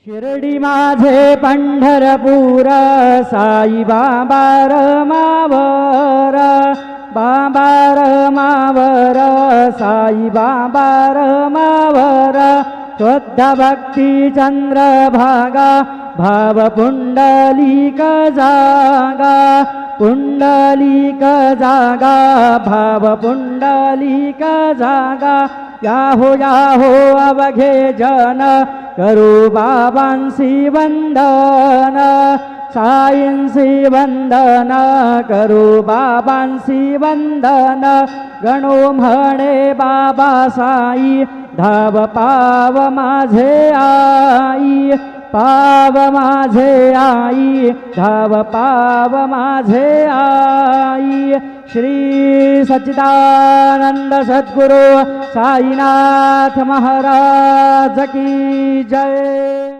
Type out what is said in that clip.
शिर्डी माझे पंढरपूर साई बाबा रमावर, बाबा रमावर, साई बाबा रमावर। शुद्ध भक्ती चंद्रभागा भाव पुंडलिक जागा, पुंडलिक जागा भाव पुंडलिक जागा। याहो याहो अवघे जन करू बाबांसी वंदन, साईंसी वंदन करू बाबांसी वंदन। गणो म्हणे बाबा साई धाव पाव माझे आई, पाव माझे आई धाव पाव माझे आई। श्री सच्चिदानंद सद्गुरु साईनाथ महाराज की जय।